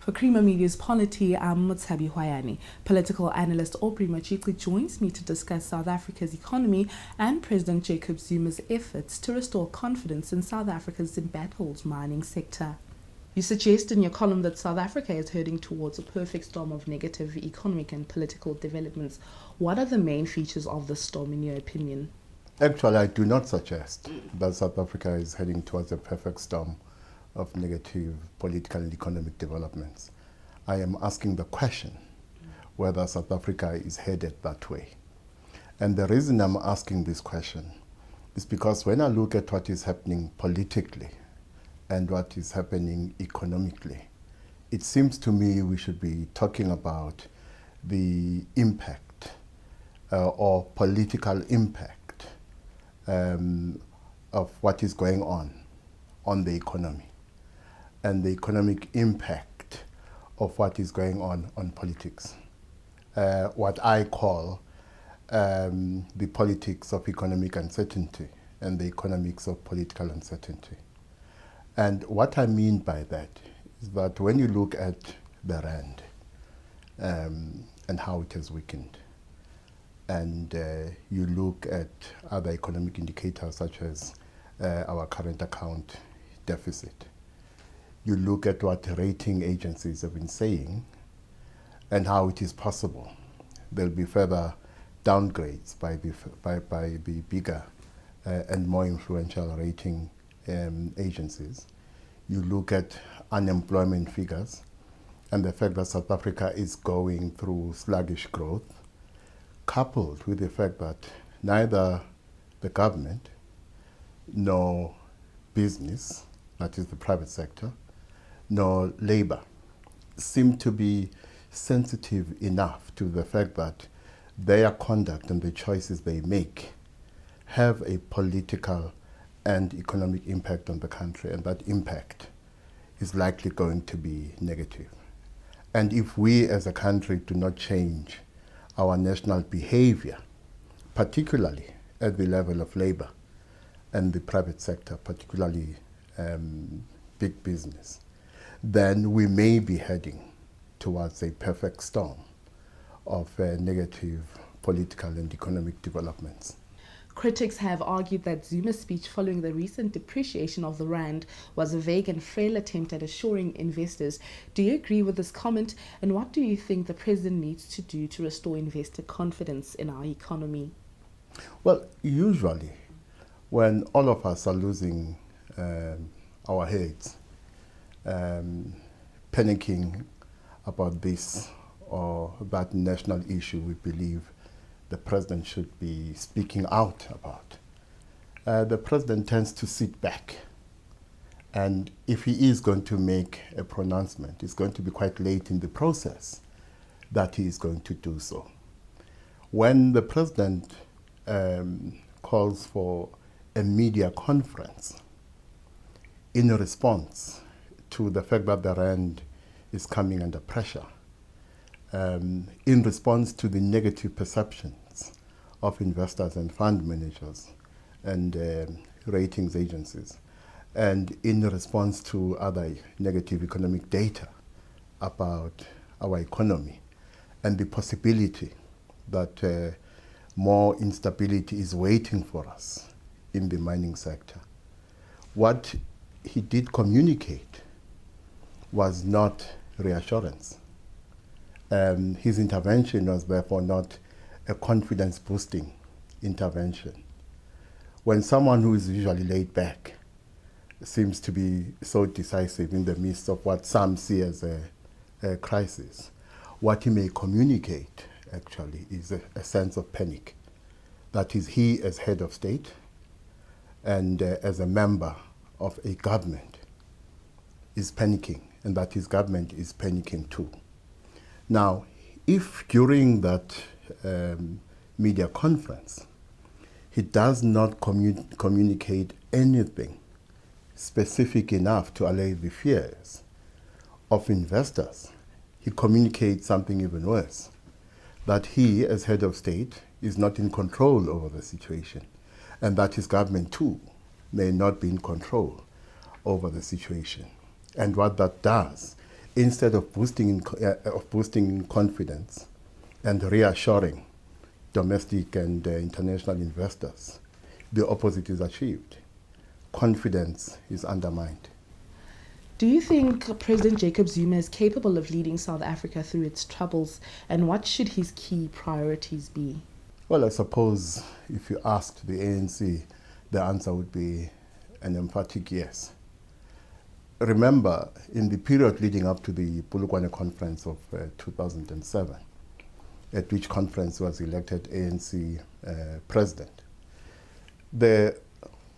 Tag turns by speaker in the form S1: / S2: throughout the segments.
S1: For Creamer Media's Polity, I'm Mutsabi Hwayani. Political analyst Aubrey Machikli joins me to discuss South Africa's economy and President Jacob Zuma's efforts to restore confidence in South Africa's embattled mining sector. You suggest in your column that South Africa is heading towards a perfect storm of negative economic and political developments. What are the main features of this storm in your opinion?
S2: Actually, I do not suggest that South Africa is heading towards a perfect storm of negative political and economic developments. I am asking the question whether South Africa is headed that way. And the reason I'm asking this question is because when I look at what is happening politically and what is happening economically, it seems to me we should be talking about the impact or political impact of what is going on the economy, and the economic impact of what is going on politics. What I call the politics of economic uncertainty and the economics of political uncertainty. And what I mean by that is that when you look at the rand and how it has weakened, and you look at other economic indicators such as our current account deficit, you look at what rating agencies have been saying and how it is possible there'll be further downgrades by the bigger and more influential rating agencies. You look at unemployment figures and the fact that South Africa is going through sluggish growth, coupled with the fact that neither the government nor business, that is the private sector, nor labor seem to be sensitive enough to the fact that their conduct and the choices they make have a political and economic impact on the country, and that impact is likely going to be negative. And if we as a country do not change our national behavior, particularly at the level of labor and the private sector, particularly big business, then we may be heading towards a perfect storm of negative political and economic developments.
S1: Critics have argued that Zuma's speech following the recent depreciation of the rand was a vague and frail attempt at assuring investors. Do you agree with this comment, and what do you think the president needs to do to restore investor confidence in our economy?
S2: Well, usually when all of us are losing our heads, panicking about this or that national issue we believe the president should be speaking out about, the president tends to sit back. And if he is going to make a pronouncement, it's going to be quite late in the process that he is going to do so. When the president calls for a media conference in response to the fact that the rand is coming under pressure, in response to the negative perceptions of investors and fund managers and ratings agencies, and in response to other negative economic data about our economy and the possibility that more instability is waiting for us in the mining sector, what he did communicate was not reassurance. His intervention was therefore not a confidence-boosting intervention. When someone who is usually laid back seems to be so decisive in the midst of what some see as a crisis, what he may communicate actually is a sense of panic. That is, he as head of state and as a member of a government is panicking, and that his government is panicking too. Now, if during that media conference he does not communicate anything specific enough to allay the fears of investors, he communicates something even worse, that he as head of state is not in control over the situation, and that his government too may not be in control over the situation. And what that does instead of boosting confidence and reassuring domestic and international investors, the opposite is achieved. Confidence is undermined.
S1: Do you think President Jacob Zuma is capable of leading South Africa through its troubles, and what should his key priorities be?
S2: Well, I suppose if you asked the ANC, the answer would be an emphatic yes. Remember, in the period leading up to the Polokwane conference of 2007, at which conference was elected ANC president, there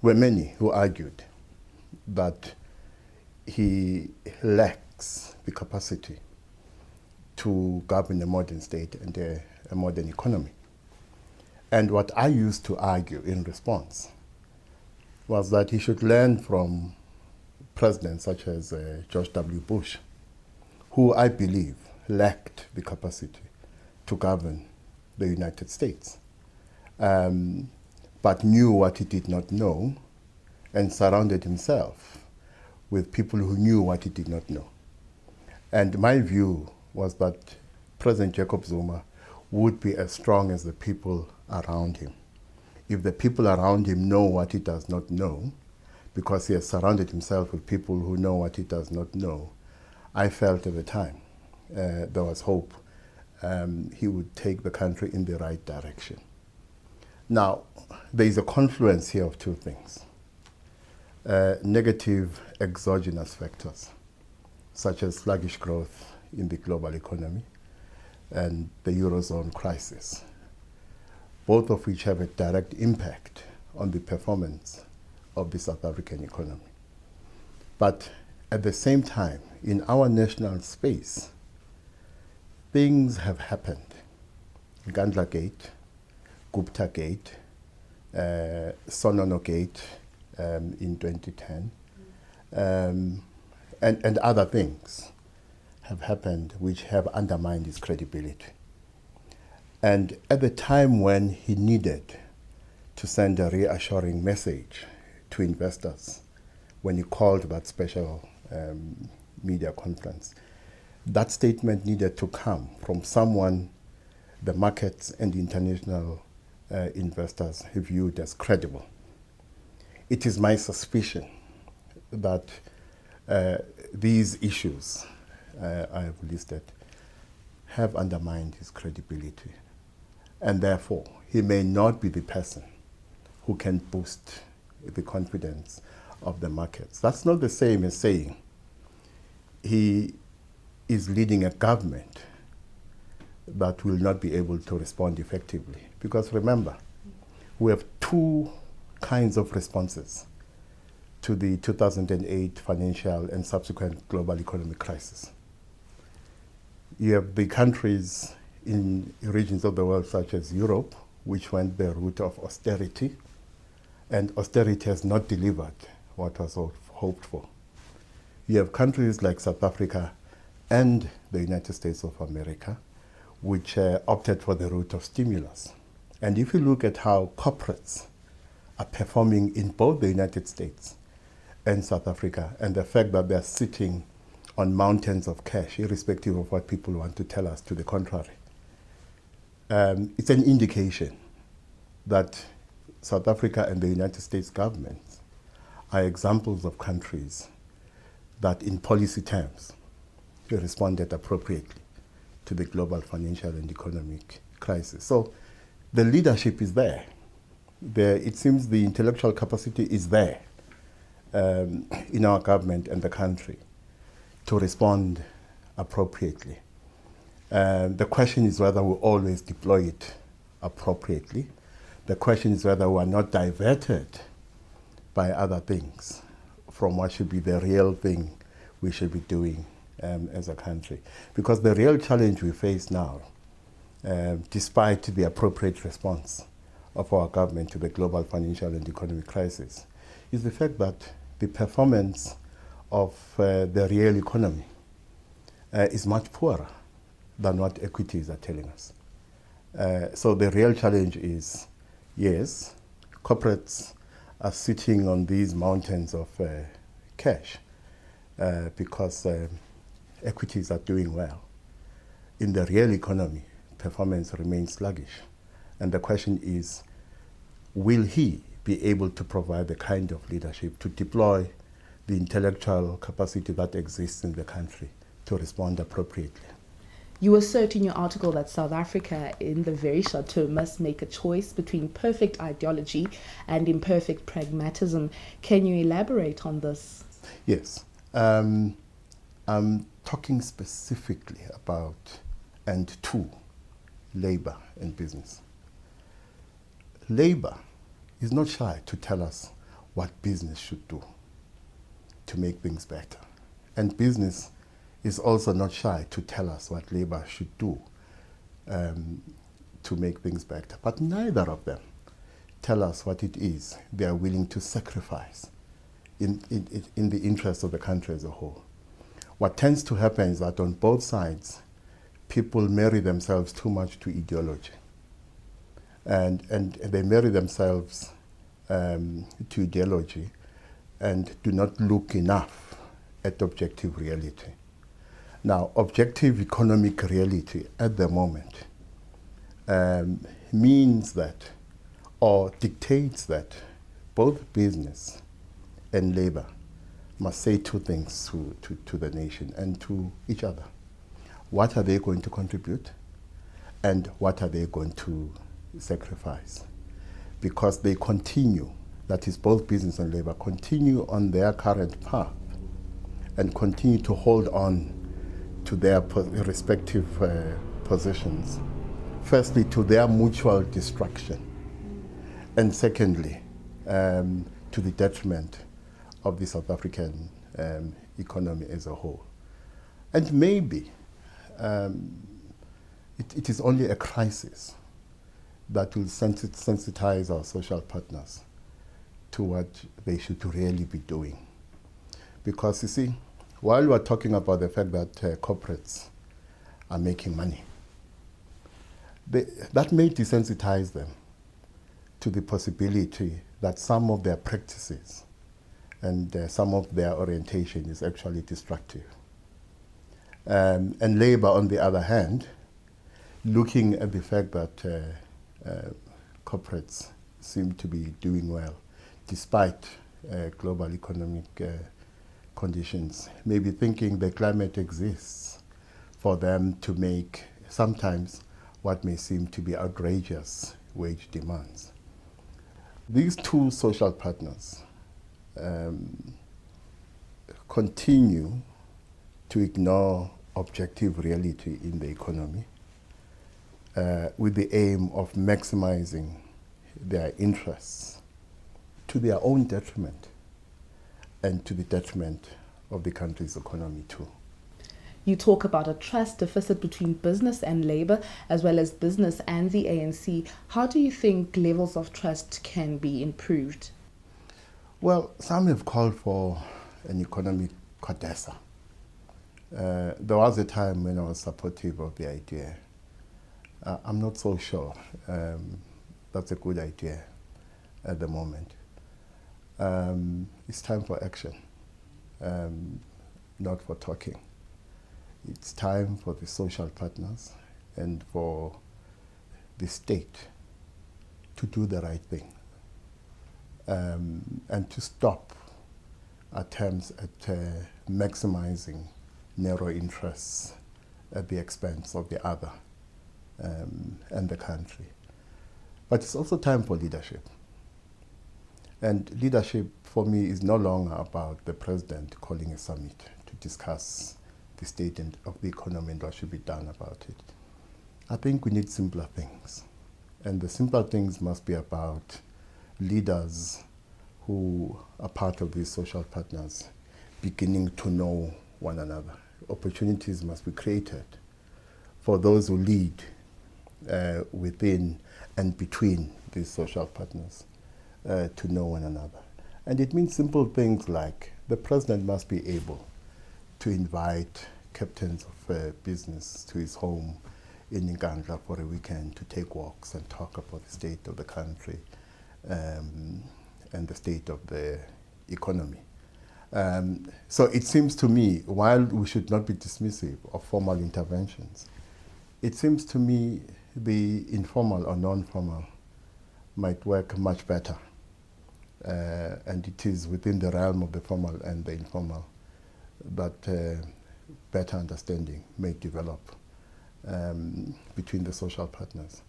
S2: were many who argued that he lacks the capacity to govern a modern state and a modern economy. And what I used to argue in response was that he should learn from presidents such as George W. Bush, who I believe lacked the capacity to govern the United States, but knew what he did not know and surrounded himself with people who knew what he did not know. And my view was that President Jacob Zuma would be as strong as the people around him. If the people around him know what he does not know, because he has surrounded himself with people who know what he does not know, I felt at the time there was hope he would take the country in the right direction. Now, there is a confluence here of two things. Negative exogenous factors, such as sluggish growth in the global economy and the Eurozone crisis, both of which have a direct impact on the performance of the South African economy. But at the same time, in our national space, things have happened. Gandla Gate, Gupta Gate, Sonono Gate in 2010, and other things have happened which have undermined his credibility. And at the time when he needed to send a reassuring message to investors, when he called that special media conference, that statement needed to come from someone the markets and international investors have viewed as credible. It is my suspicion that these issues I have listed have undermined his credibility, and therefore he may not be the person who can boost the confidence of the markets. That's not the same as saying he is leading a government that will not be able to respond effectively. Because remember, we have two kinds of responses to the 2008 financial and subsequent global economic crisis. You have the countries in regions of the world such as Europe, which went the route of austerity, and austerity has not delivered what was hoped for. You have countries like South Africa and the United States of America, which opted for the route of stimulus. And if you look at how corporates are performing in both the United States and South Africa, and the fact that they're sitting on mountains of cash, irrespective of what people want to tell us to the contrary, it's an indication that South Africa and the United States governments are examples of countries that in policy terms responded appropriately to the global financial and economic crisis. So the leadership is there. It seems the intellectual capacity is there in our government and the country to respond appropriately. The question is whether we always deploy it appropriately. The question is whether we are not diverted by other things from what should be the real thing we should be doing as a country. Because the real challenge we face now, despite the appropriate response of our government to the global financial and economic crisis, is the fact that the performance of the real economy is much poorer than what equities are telling us. So the real challenge is, yes, corporates are sitting on these mountains of cash because equities are doing well. In the real economy, performance remains sluggish. And the question is, will he be able to provide the kind of leadership to deploy the intellectual capacity that exists in the country to respond appropriately?
S1: You assert in your article that South Africa, in the very short term, must make a choice between perfect ideology and imperfect pragmatism. Can you elaborate on this?
S2: Yes. I'm talking specifically about and to labor and business. Labor is not shy to tell us what business should do to make things better. And business is also not shy to tell us what labor should do to make things better. But neither of them tell us what it is they are willing to sacrifice in the interest of the country as a whole. What tends to happen is that on both sides, people marry themselves too much to ideology. And they marry themselves to ideology and do not look enough at objective reality. Now, objective economic reality at the moment means that, or dictates that, both business and labor must say two things to the nation and to each other. What are they going to contribute, and what are they going to sacrifice? Because they continue, that is both business and labor, continue on their current path and continue to hold on to their respective positions. Firstly, to their mutual destruction, and secondly, to the detriment of the South African economy as a whole. And maybe it is only a crisis that will sensitize our social partners to what they should really be doing. Because you see, while we're talking about the fact that corporates are making money, that may desensitize them to the possibility that some of their practices and some of their orientation is actually destructive. And labor, on the other hand, looking at the fact that corporates seem to be doing well despite global economic conditions, maybe thinking the climate exists for them to make sometimes what may seem to be outrageous wage demands. These two social partners continue to ignore objective reality in the economy with the aim of maximizing their interests to their own detriment and to the detriment of the country's economy too.
S1: You talk about a trust deficit between business and labor, as well as business and the ANC. How do you think levels of trust can be improved?
S2: Well, some have called for an economic codessa. There was a time when I was supportive of the idea. I'm not so sure that's a good idea at the moment. It's time for action, not for talking. It's time for the social partners and for the state to do the right thing and to stop attempts at maximizing narrow interests at the expense of the other and the country. But it's also time for leadership. And leadership for me is no longer about the president calling a summit to discuss the state of the economy and what should be done about it. I think we need simpler things. And the simpler things must be about leaders who are part of these social partners beginning to know one another. Opportunities must be created for those who lead within and between these social partners to know one another. And it means simple things like the president must be able to invite captains of business to his home in Nkandla for a weekend to take walks and talk about the state of the country and the state of the economy. So it seems to me, while we should not be dismissive of formal interventions, it seems to me the informal or non-formal might work much better. And it is within the realm of the formal and the informal that better understanding may develop between the social partners.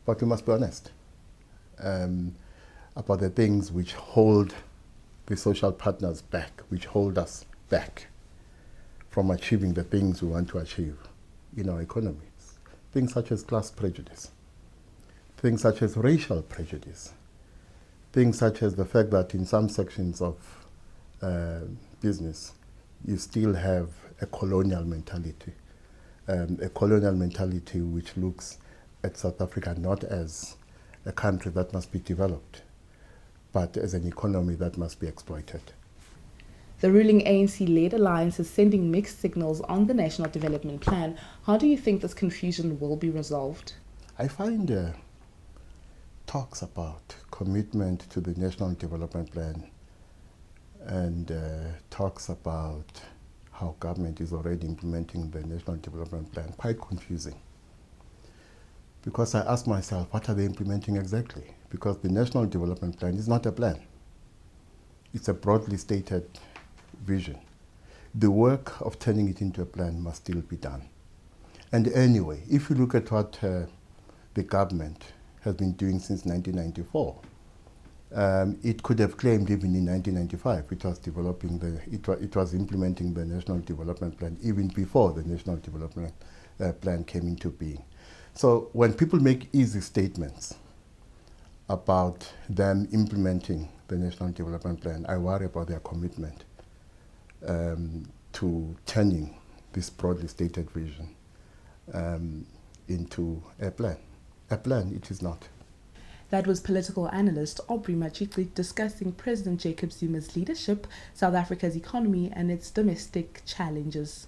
S2: But we must be honest about the things which hold the social partners back, which hold us back from achieving the things we want to achieve in our economies. Things such as class prejudice, things such as racial prejudice, things such as the fact that in some sections of business you still have a colonial mentality which looks at South Africa not as a country that must be developed, but as an economy that must be exploited.
S1: The ruling ANC-led alliance is sending mixed signals on the National Development Plan. How do you think this confusion will be resolved?
S2: I find talks about commitment to the National Development Plan and talks about how government is already implementing the National Development Plan quite confusing. Because I ask myself, what are they implementing exactly? Because the National Development Plan is not a plan. It's a broadly stated vision. The work of turning it into a plan must still be done. And anyway, if you look at what the government has been doing since 1994, it could have claimed even in 1995 it was implementing the National Development Plan even before the National Development Plan came into being. So when people make easy statements about them implementing the National Development Plan, I worry about their commitment to turning this broadly stated vision into a plan. A plan it is not.
S1: That was political analyst Aubrey Machikli discussing President Jacob Zuma's leadership, South Africa's economy and its domestic challenges.